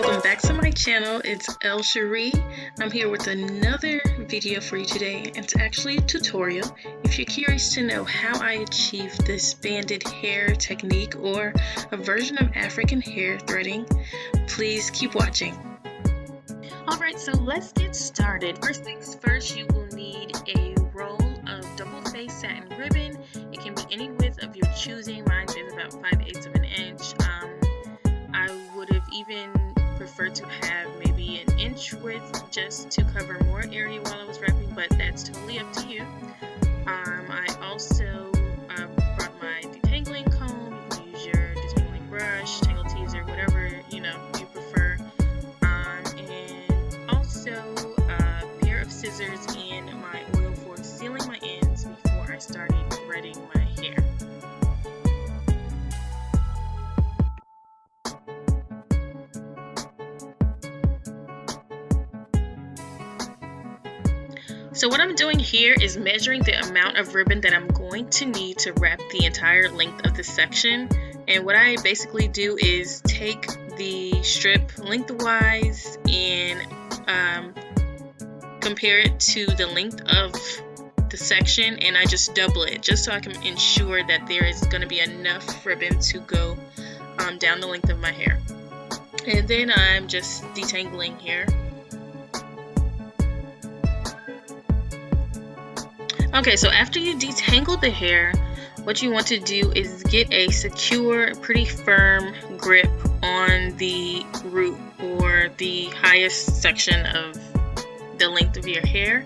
welcome back to my channel. It's El Cherie. I'm here with another video for you today. It's actually a tutorial. If you're curious to know how I achieved this banded hair technique or a version of African hair threading, please keep watching. Alright, so let's get started. First things first, you will need a roll of double-faced satin ribbon. It can be any width of your choosing. Mine is about 5/8 of an inch. I would have even preferred to have maybe an inch width just to cover more area while I was wrapping, but that's totally up to you. I also brought my detangling comb. You can use your detangling brush, tangle teaser, whatever you prefer. And also a pair of scissors and my oil for sealing my ends before I started threading my hair. So what I'm doing here is measuring the amount of ribbon that I'm going to need to wrap the entire length of the section. And what I basically do is take the strip lengthwise and compare it to the length of the section, and I just double it just so I can ensure that there is going to be enough ribbon to go down the length of my hair. And then I'm just detangling here. Okay, so after you detangle the hair, what you want to do is get a secure, pretty firm grip on the root or the highest section of the length of your hair.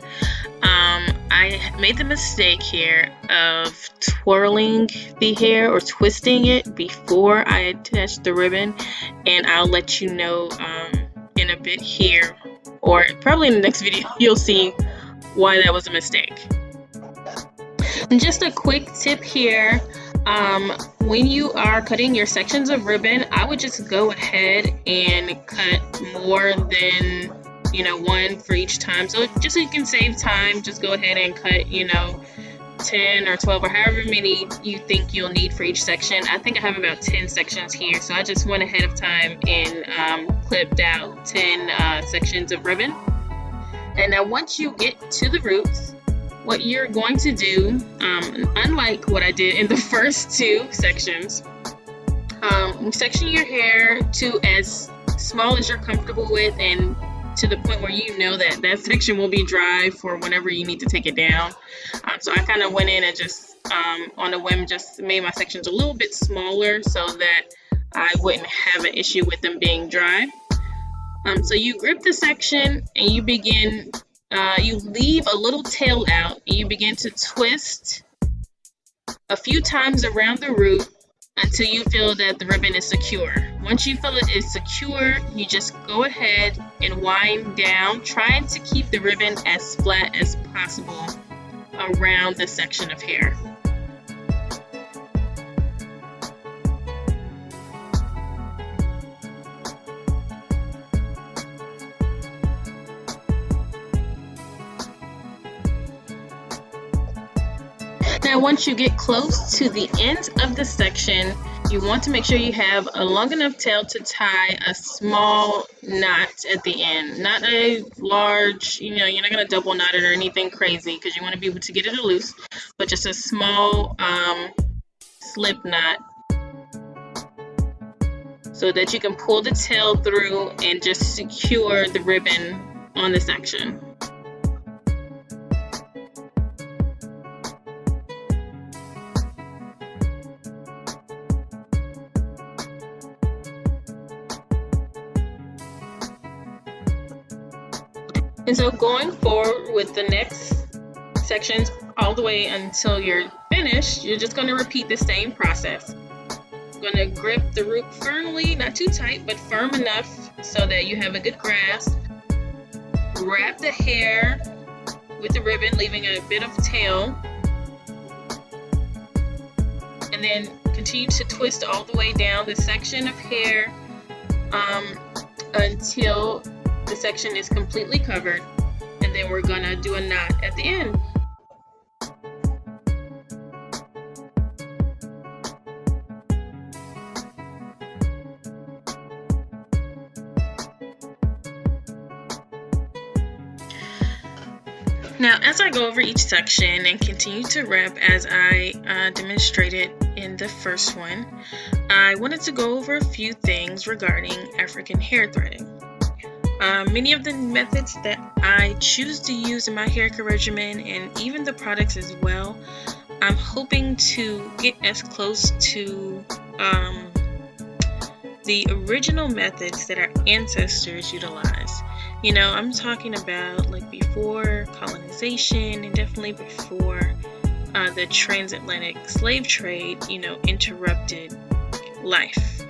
I made the mistake here of twirling the hair or twisting it before I attached the ribbon, and I'll let you know in a bit here, or probably in the next video, you'll see why that was a mistake. And just a quick tip here, when you are cutting your sections of ribbon, I would just go ahead and cut more than one for each time. So just so you can save time, just go ahead and cut 10 or 12 or however many you think you'll need for each section. I think I have about 10 sections here, so I just went ahead of time and clipped out 10 sections of ribbon. And now once you get to the roots, what you're going to do, unlike what I did in the first two sections, section your hair to as small as you're comfortable with, and to the point where you know that that section will be dry for whenever you need to take it down. So I kind of went in and just on a whim just made my sections a little bit smaller so that I wouldn't have an issue with them being dry. So you grip the section and you begin, you leave a little tail out and you begin to twist a few times around the root until you feel that the ribbon is secure. Once you feel it is secure, you just go ahead and wind down, trying to keep the ribbon as flat as possible around the section of hair. Now once you get close to the end of the section, you want to make sure you have a long enough tail to tie a small knot at the end. Not a large, you're not going to double knot it or anything crazy because you want to be able to get it loose, but just a small slip knot so that you can pull the tail through and just secure the ribbon on the section. And so going forward with the next sections all the way until you're finished, you're just going to repeat the same process. You're going to grip the root firmly, not too tight, but firm enough so that you have a good grasp. Wrap the hair with the ribbon, leaving a bit of tail. And then continue to twist all the way down the section of hair until the section is completely covered, and then we're gonna do a knot at the end. Now, as I go over each section and continue to wrap as I demonstrated in the first one, I wanted to go over a few things regarding African hair threading. Many of the methods that I choose to use in my hair care regimen, and even the products as well, I'm hoping to get as close to the original methods that our ancestors utilized. You know, I'm talking about like before colonization and definitely before the transatlantic slave trade, you know, interrupted life.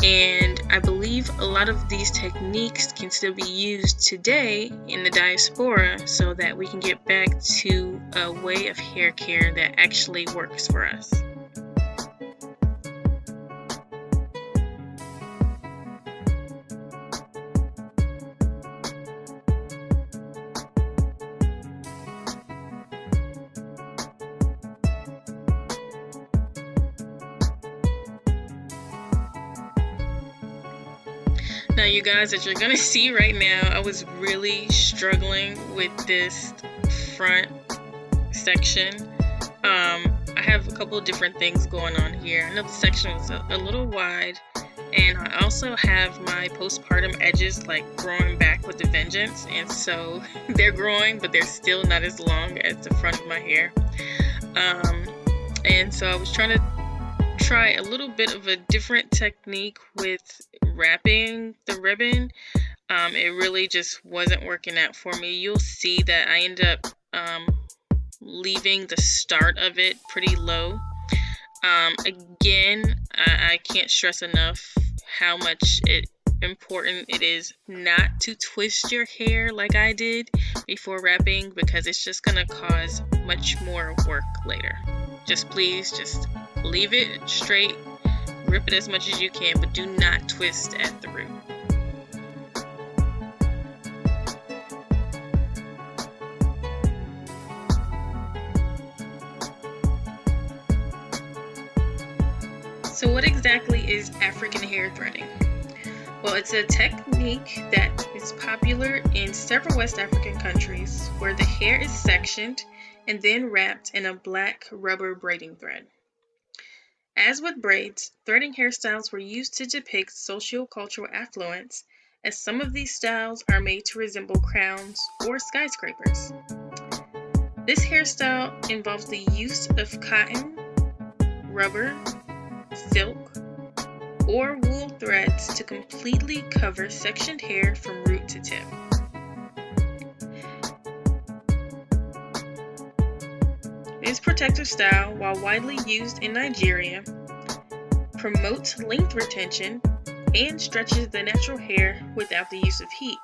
And I believe a lot of these techniques can still be used today in the diaspora so that we can get back to a way of hair care that actually works for us. Now, you guys, as you're going to see right now, I was really struggling with this front section. I have a couple of different things going on here. I know the section was a little wide, and I also have my postpartum edges like growing back with a vengeance, and so they're growing, but they're still not as long as the front of my hair. And so I was trying to try a little bit of a different technique with wrapping the ribbon. It really just wasn't working out for me. You'll see that I end up leaving the start of it pretty low. Again, I can't stress enough how much important it is not to twist your hair like I did before wrapping, because it's just gonna cause much more work later. Please just leave it straight, grip it as much as you can, but do not twist at the root. So what exactly is African hair threading? Well, it's a technique that is popular in several West African countries where the hair is sectioned and then wrapped in a black rubber braiding thread. As with braids, threading hairstyles were used to depict socio-cultural affluence, as some of these styles are made to resemble crowns or skyscrapers. This hairstyle involves the use of cotton, rubber, silk, or wool threads to completely cover sectioned hair from root to tip. This protective style, while widely used in Nigeria, promotes length retention and stretches the natural hair without the use of heat.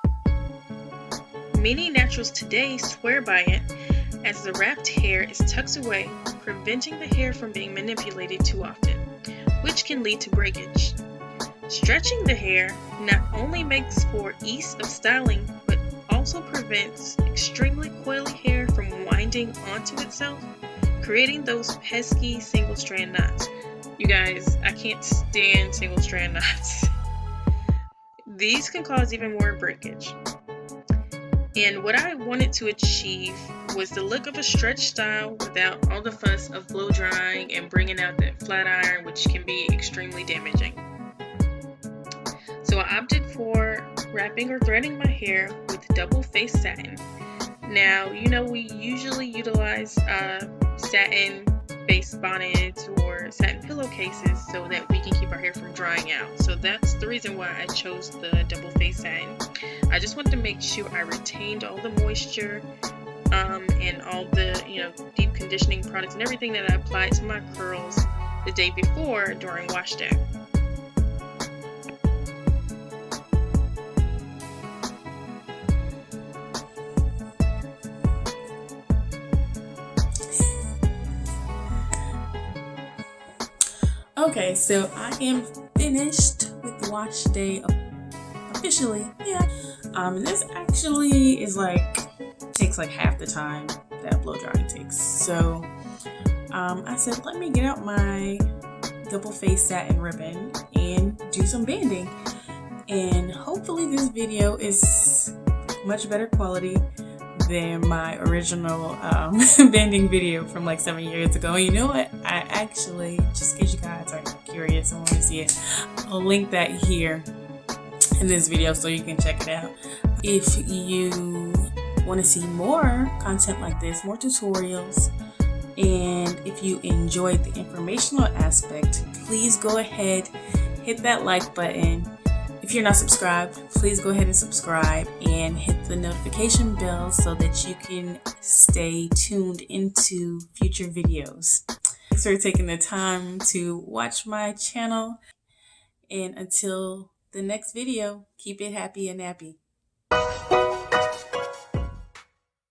Many naturals today swear by it, as the wrapped hair is tucked away, preventing the hair from being manipulated too often, which can lead to breakage. Stretching the hair not only makes for ease of styling, but also prevents extremely coily hair from winding onto itself, creating those pesky single strand knots. You guys, I can't stand single strand knots. These can cause even more breakage. And what I wanted to achieve was the look of a stretch style without all the fuss of blow drying and bringing out that flat iron, which can be extremely damaging. So I opted for wrapping or threading my hair with double face satin. Now, you know, we usually utilize satin based bonnets or satin pillowcases so that we can keep our hair from drying out. So that's the reason why I chose the double face satin. I just wanted to make sure I retained all the moisture and all the, you know, deep conditioning products and everything that I applied to my curls the day before during wash day. Okay, so I am finished with wash day officially. Yeah. This actually is takes like half the time that blow drying takes. So I said, let me get out my double face satin ribbon and do some banding. And hopefully this video is much better quality than my original bending video from like 7 years ago. And you know what? I actually, just in case you guys are curious and want to see it, I'll link that here in this video so you can check it out. If you want to see more content like this, more tutorials, and if you enjoyed the informational aspect, please go ahead, hit that like button. If you're not subscribed, please go ahead and subscribe and hit the notification bell so that you can stay tuned into future videos. Thanks for taking the time to watch my channel, and until the next video, keep it happy and nappy.